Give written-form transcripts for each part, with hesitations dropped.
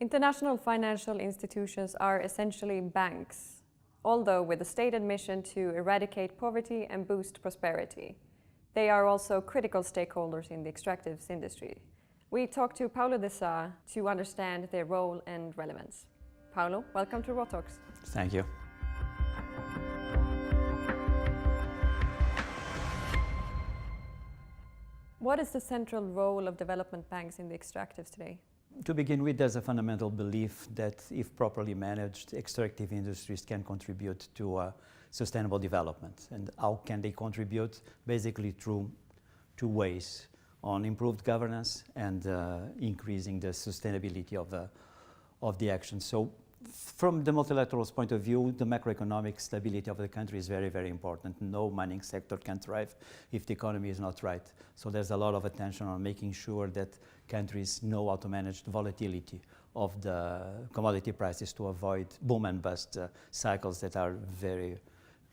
International financial institutions are essentially banks, although with a stated mission to eradicate poverty and boost prosperity. They are also critical stakeholders in the extractives industry. We talked to Paulo De Sa to understand their role and relevance. Paulo, welcome to Raw Talks. Thank you. What is the central role of development banks in the extractives today? To begin with, there's a fundamental belief that if properly managed, extractive industries can contribute to sustainable development. And how can they contribute? Basically through two ways: on improved governance and increasing the sustainability of the action. So from the multilaterals point of view, the macroeconomic stability of the country is very, very important. No mining sector can thrive if the economy is not right. So there's a lot of attention on making sure that countries know how to manage the volatility of the commodity prices to avoid boom and bust cycles that are very,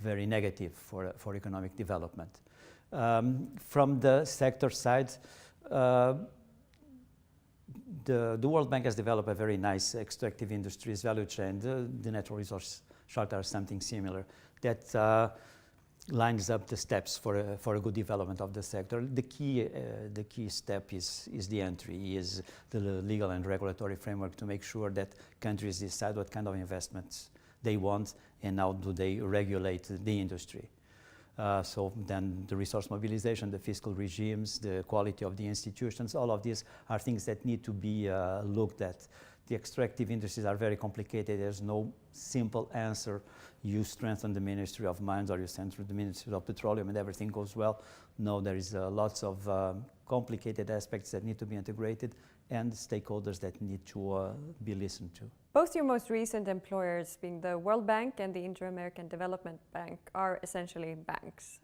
very negative for economic development. From the sector side, the World Bank has developed a very nice extractive industries value chain. The natural resource charter is something similar that lines up the steps for a good development of the sector. The key step is the entry, is the legal and regulatory framework to make sure that countries decide what kind of investments they want and how do they regulate the industry. So then the resource mobilization, the fiscal regimes, the quality of the institutions, all of these are things that need to be looked at. The extractive industries are very complicated. There's no simple answer. You strengthen the Ministry of Mines or you strengthen the Ministry of Petroleum and everything goes well. No, there is lots of complicated aspects that need to be integrated and stakeholders that need to be listened to. Both your most recent employers, being the World Bank and the Inter-American Development Bank, are essentially banks.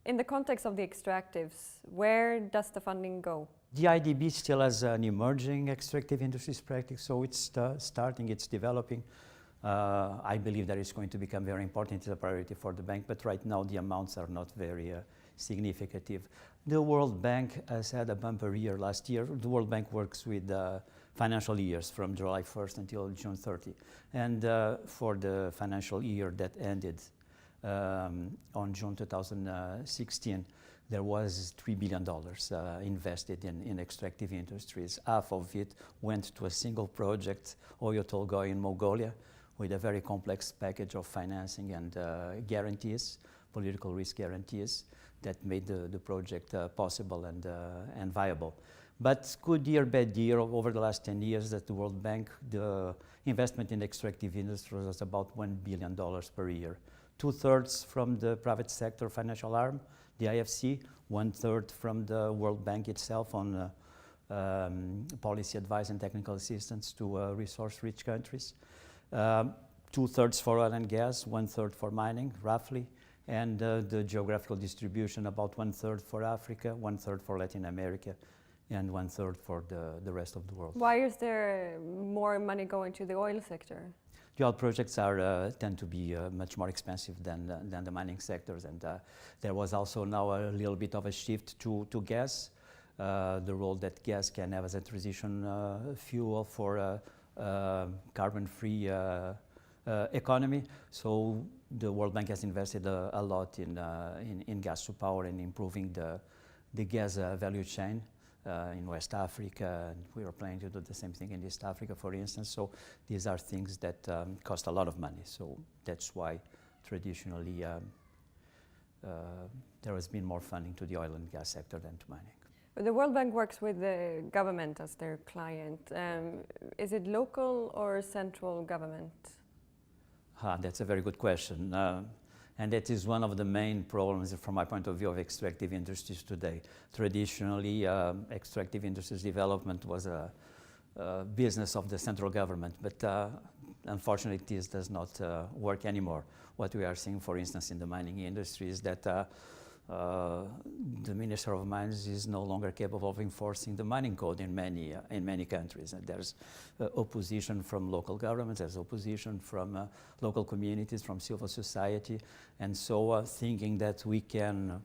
In the context of the extractives, where does the funding go? The IDB still has an emerging extractive industries practice, so it's starting, it's developing. I believe that it's going to become very important. It's a priority for the bank, but right now the amounts are not very significant. The World Bank has had a bumper year last year. The World Bank works with financial years from July 1st until June 30. And for the financial year that ended on June 2016, there was $3 billion invested in extractive industries. Half of it went to a single project, Oyu Tolgoi in Mongolia, with a very complex package of financing and guarantees, political risk guarantees, that made the project possible and viable. But good year, bad year, over the last 10 years at the World Bank, the investment in extractive industries was about $1 billion per year. 2/3 from the private sector financial arm, the IFC, 1/3 from the World Bank itself on policy advice and technical assistance to resource-rich countries. 2/3 for oil and gas, 1/3 for mining, roughly. And the geographical distribution, about 1/3 for Africa, 1/3 for Latin America, and 1/3 for the rest of the world. Why is there more money going to the oil sector? The oil projects tend to be much more expensive than the mining sectors, and there was also now a little bit of a shift to gas, the role that gas can have as a transition fuel for carbon-free economy. So the World Bank has invested a lot in gas to power and improving the gas value chain. In West Africa, and we are planning to do the same thing in East Africa, for instance. So these are things that cost a lot of money. So that's why traditionally there has been more funding to the oil and gas sector than to mining. The World Bank works with the government as their client. Is it local or central government? That's a very good question. And that is one of the main problems from my point of view of extractive industries today. Traditionally, extractive industries development was a business of the central government, but unfortunately this does not work anymore. What we are seeing, for instance, in the mining industry is that the Minister of Mines is no longer capable of enforcing the mining code in many countries. And there's opposition from local governments, there's opposition from local communities, from civil society, and so thinking that we can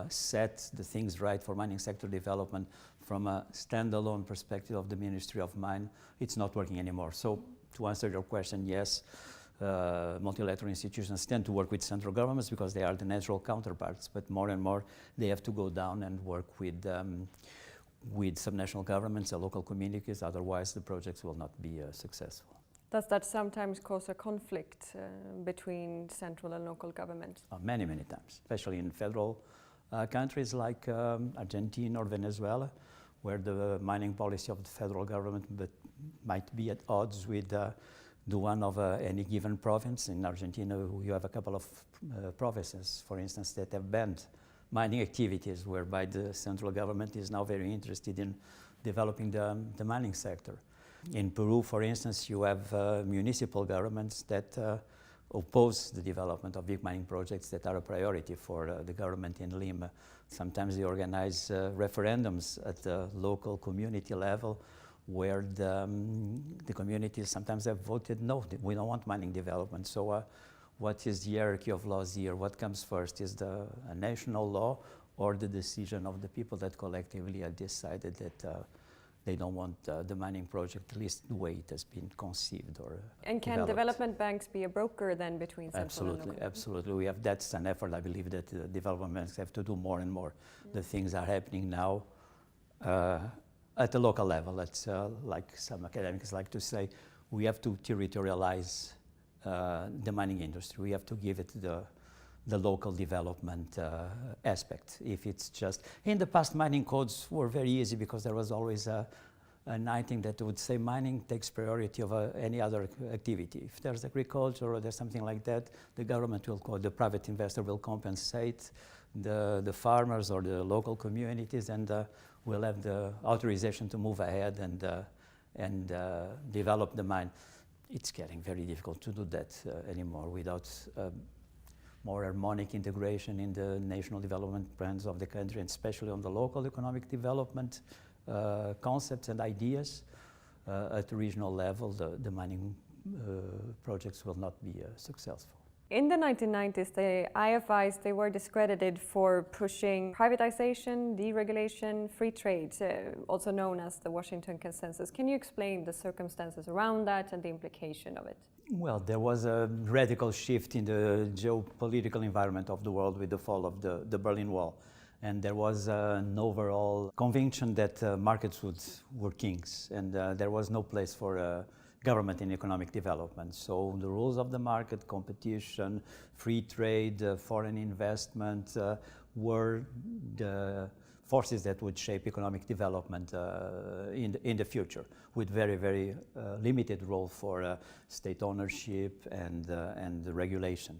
set the things right for mining sector development from a standalone perspective of the Ministry of Mine, it's not working anymore. So to answer your question, yes, multilateral institutions tend to work with central governments because they are the natural counterparts, but more and more they have to go down and work with subnational governments and local communities, otherwise the projects will not be successful. Does that sometimes cause a conflict between central and local governments? Many, many times, especially in federal countries like Argentina or Venezuela, where the mining policy of the federal government might be at odds with the one of any given province. In Argentina, you have a couple of provinces, for instance, that have banned mining activities, whereby the central government is now very interested in developing the mining sector. In Peru, for instance, you have municipal governments that oppose the development of big mining projects that are a priority for the government in Lima. Sometimes they organize referendums at the local community level where the communities sometimes have voted no, we don't want mining development. So what is the hierarchy of laws here? What comes first? Is a national law or the decision of the people that collectively have decided that they don't want the mining project, at least the way it has been conceived or And can developed. Development banks be a broker then between central and local? Absolutely. That's an effort. I believe that development banks have to do more and more. The things are happening now at the local level. It's like some academics like to say, we have to territorialize the mining industry. We have to give it the local development aspect. If it's just, in the past mining codes were very easy because there was always an item that would say mining takes priority over any other activity. If there's agriculture or there's something like that, the government will the private investor will compensate the farmers or the local communities, and will have the authorization to move ahead and develop the mine. It's getting very difficult to do that anymore without more harmonic integration in the national development plans of the country, and especially on the local economic development concepts and ideas. At the regional level, the mining projects will not be successful. In the 1990s, the IFIs, they were discredited for pushing privatization, deregulation, free trade, also known as the Washington Consensus. Can you explain the circumstances around that and the implication of it? Well, there was a radical shift in the geopolitical environment of the world with the fall of the Berlin Wall. And there was an overall conviction that markets were kings, and there was no place for government in economic development. So the rules of the market, competition, free trade, foreign investment were the forces that would shape economic development in the future, with very, very limited role for state ownership and regulation.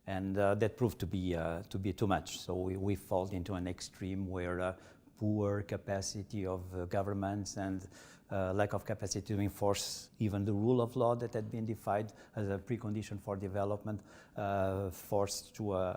And that proved to be too much. So we fall into an extreme where poor capacity of governments and lack of capacity to enforce even the rule of law that had been defined as a precondition for development forced to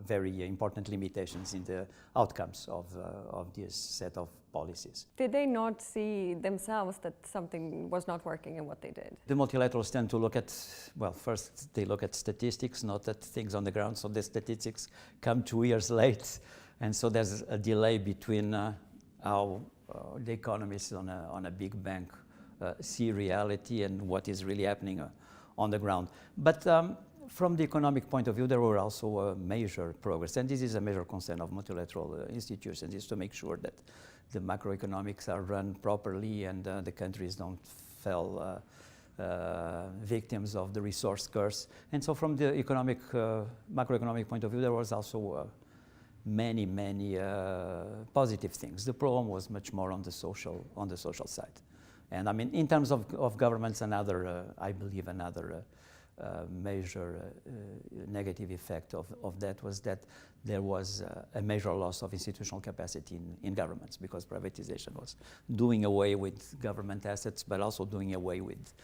very important limitations in the outcomes of this set of policies. Did they not see themselves that something was not working in what they did? The multilaterals tend to look at, well, first they look at statistics, not at things on the ground, so the statistics come 2 years late, and so there's a delay between how the economists on a big bank see reality and what is really happening on the ground. But from the economic point of view, there were also major progress, and this is a major concern of multilateral institutions, is to make sure that the macroeconomics are run properly and the countries don't fall victims of the resource curse. And so from the macroeconomic point of view, there was also many positive things. The problem was much more on the social side. And I mean, in terms of governments, I believe another major negative effect of that was that there was a major loss of institutional capacity in governments, because privatization was doing away with government assets, but also doing away with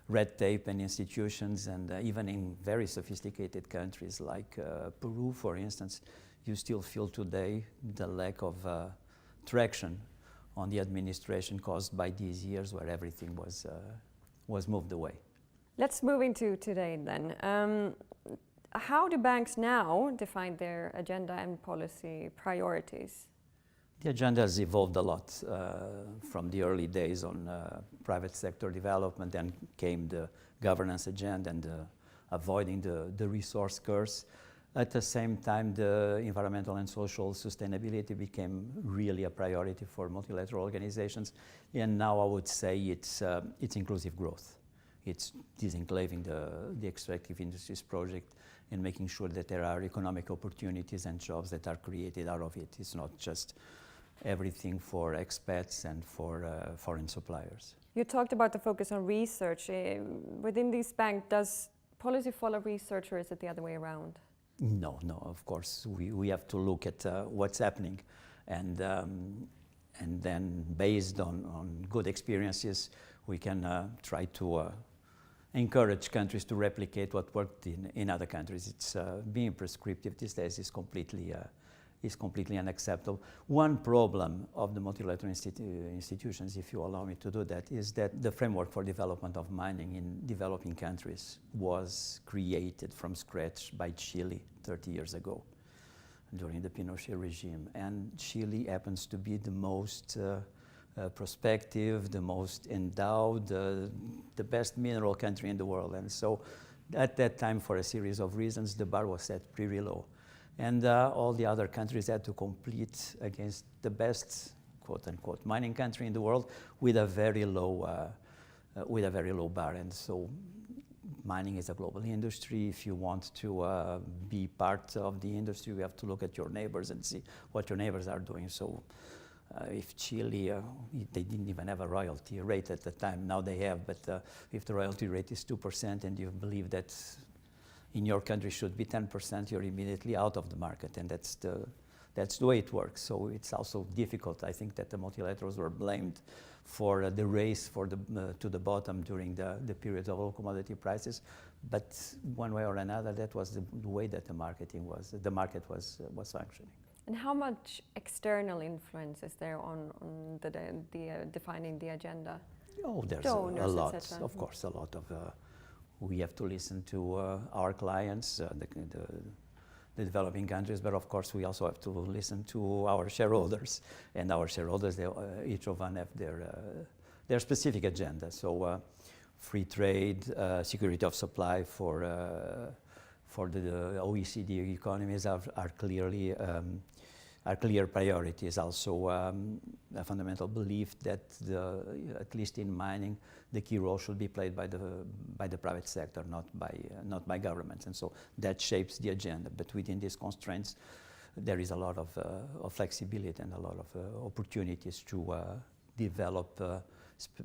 red tape and institutions. And even in very sophisticated countries like Peru, for instance, you still feel today the lack of traction on the administration caused by these years where everything was moved away. Let's move into today then. How do banks now define their agenda and policy priorities? The agenda has evolved a lot from the early days on private sector development, then came the governance agenda and avoiding the resource curse. At the same time, the environmental and social sustainability became really a priority for multilateral organizations. And now I would say it's inclusive growth. It's disenclaving the extractive industries project and making sure that there are economic opportunities and jobs that are created out of it. It's not just everything for expats and for foreign suppliers. You talked about the focus on research. Within this bank, does policy follow research, or is it the other way around? No, of course. We have to look at what's happening, and then based on good experiences, we can try to encourage countries to replicate what worked in other countries. It's being prescriptive these days is completely unacceptable. One problem of the multilateral institutions, if you allow me to do that, is that the framework for development of mining in developing countries was created from scratch by Chile 30 years ago during the Pinochet regime. And Chile happens to be the most prospective, the most endowed, the best mineral country in the world. And so at that time, for a series of reasons, the bar was set pretty low. And all the other countries had to compete against the best, quote unquote, mining country in the world with a very low bar. And so mining is a global industry. If you want to be part of the industry, you have to look at your neighbors and see what your neighbors are doing. So if Chile, they didn't even have a royalty rate at the time, now they have, but if the royalty rate is 2% and you believe that in your country should be 10%, you're immediately out of the market, and that's the way it works. So it's also difficult. I think that the multilaterals were blamed for the race to the bottom during the period of low commodity prices, but one way or another, that was the way that the market was functioning. And how much external influence is there on the defining the agenda? Oh, there's Donors, a lot, etc. of course, a lot of. We have to listen to our clients, the developing countries, but of course we also have to listen to our shareholders. And our shareholders, each of them have their specific agenda. So free trade, security of supply for the OECD economies are clear priorities. Also a fundamental belief that at least in mining, the key role should be played by the private sector, not by governments, and so that shapes the agenda. But within these constraints, there is a lot of flexibility and a lot of opportunities to develop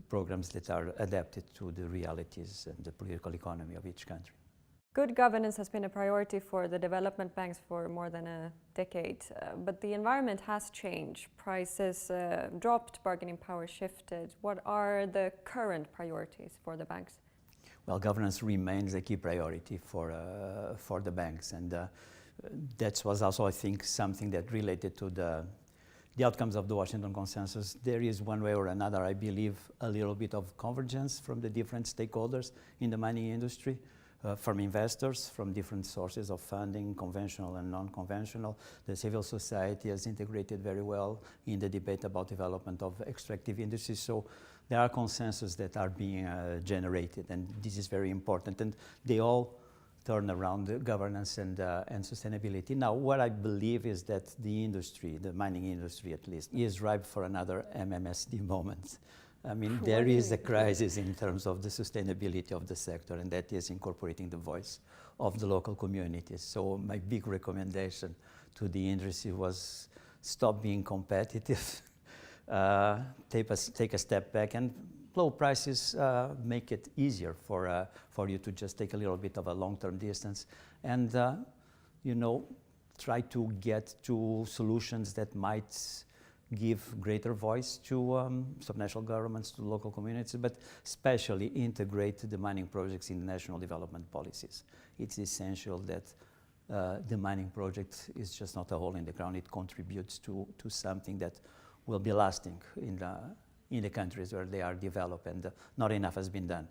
programs that are adapted to the realities and the political economy of each country. Good governance has been a priority for the development banks for more than a decade, but the environment has changed. Prices dropped, bargaining power shifted. What are the current priorities for the banks? Well, governance remains a key priority for the banks, and that was also, I think, something that related to the outcomes of the Washington Consensus. There is one way or another, I believe, a little bit of convergence from the different stakeholders in the mining industry. From investors, from different sources of funding, conventional and non-conventional. The civil society has integrated very well in the debate about development of extractive industries. So there are consensus that are being generated, and this is very important. And they all turn around the governance and sustainability. Now, what I believe is that the industry, the mining industry at least, is ripe for another MMSD moment. I mean, there is a crisis in terms of the sustainability of the sector, and that is incorporating the voice of the local communities. So my big recommendation to the industry was stop being competitive, take a step back, and low prices make it easier for you to just take a little bit of a long-term distance and, try to get to solutions that might give greater voice to subnational governments, to local communities, but especially integrate the mining projects in national development policies. It's essential that the mining project is just not a hole in the ground. It contributes to something that will be lasting in the countries where they are developed, and not enough has been done.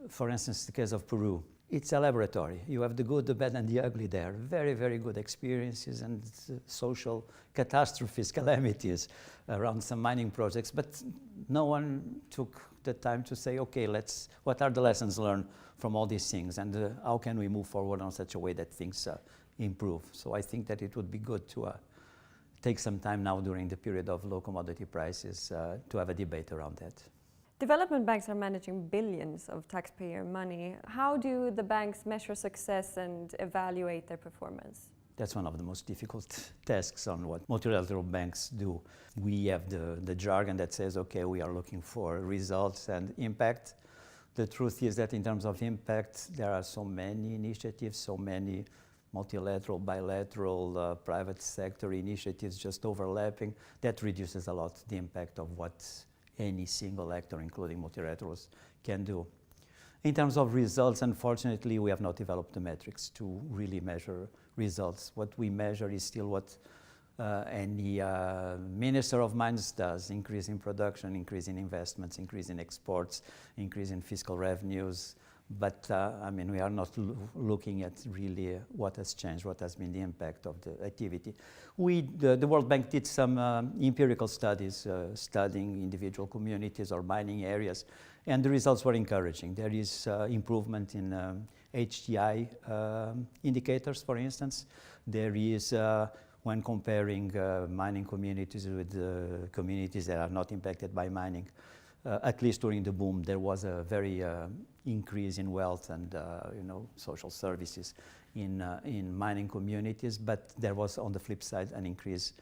for instance, the case of Peru. It's a laboratory. You have the good, the bad, and the ugly there. Very, very good experiences and social catastrophes, calamities around some mining projects. But no one took the time to say, okay, what are the lessons learned from all these things, and how can we move forward on such a way that things improve? So I think that it would be good to take some time now during the period of low commodity prices to have a debate around that. Development banks are managing billions of taxpayer money. How do the banks measure success and evaluate their performance? That's one of the most difficult tasks on what multilateral banks do. We have the jargon that says, okay, we are looking for results and impact. The truth is that in terms of impact, there are so many initiatives, so many multilateral, bilateral, private sector initiatives just overlapping. That reduces a lot the impact of what any single actor, including multilaterals, can do. In terms of results, unfortunately, we have not developed the metrics to really measure results. What we measure is still what any minister of mines does: increase in production, increase in investments, increase in exports, increase in fiscal revenues. But I mean, we are not looking at really what has changed, what has been the impact of the activity. The World Bank did some empirical studies studying individual communities or mining areas, and the results were encouraging. There is improvement in HDI indicators, for instance. There is, when comparing mining communities with communities that are not impacted by mining, at least during the boom, there was a very increase in wealth and social services in mining communities. But there was, on the flip side, an increase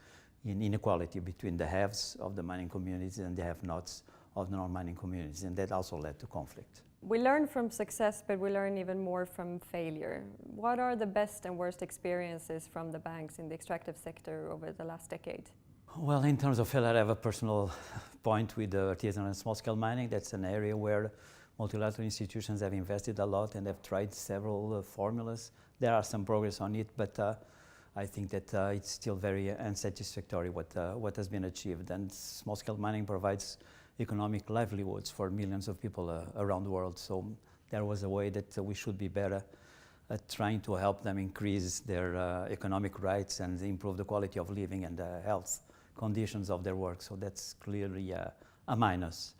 in inequality between the haves of the mining communities and the have-nots of the non-mining communities, and that also led to conflict. We learn from success, but we learn even more from failure. What are the best and worst experiences from the banks in the extractive sector over the last decade? Well, in terms of failure, I have a personal point with artisanal and small-scale mining. That's an area where multilateral institutions have invested a lot and have tried several formulas. There are some progress on it, but I think that it's still very unsatisfactory what has been achieved. And small-scale mining provides economic livelihoods for millions of people around the world. So there was a way that we should be better at trying to help them increase their economic rights and improve the quality of living and the health conditions of their work. So that's clearly a minus.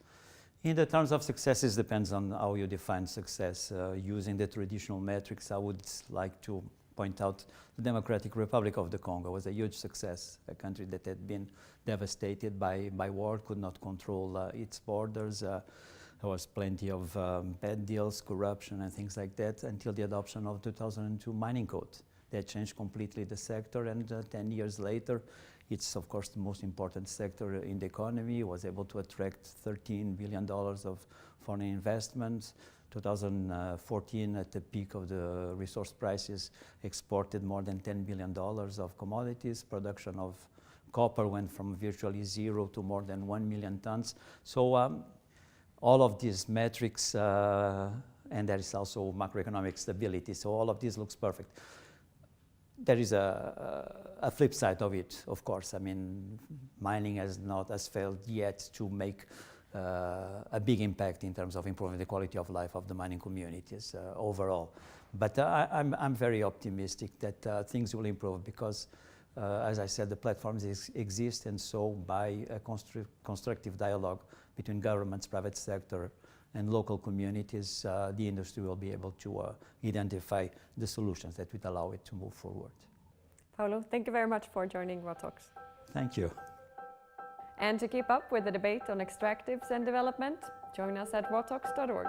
In the terms of successes, depends on how you define success. Using the traditional metrics, I would like to point out the Democratic Republic of the Congo was a huge success, a country that had been devastated by war, could not control its borders. There was plenty of bad deals, corruption and things like that, until the adoption of the 2002 mining code. That changed completely the sector, and 10 years later, it's of course the most important sector in the economy. It was able to attract $13 billion of foreign investment. 2014, at the peak of the resource prices, exported more than $10 billion of commodities. Production of copper went from virtually zero to more than 1 million tons. So all of these metrics, and there is also macroeconomic stability. So all of this looks perfect. There is a flip side of it, of course. I mean, mining has failed yet to make a big impact in terms of improving the quality of life of the mining communities overall. But I'm very optimistic that things will improve because, as I said, the platforms exist, and so by a constructive dialogue between governments, private sector, and local communities, the industry will be able to identify the solutions that would allow it to move forward. Paulo, thank you very much for joining Raw Talks. Thank you. And to keep up with the debate on extractives and development, join us at rawtalks.org.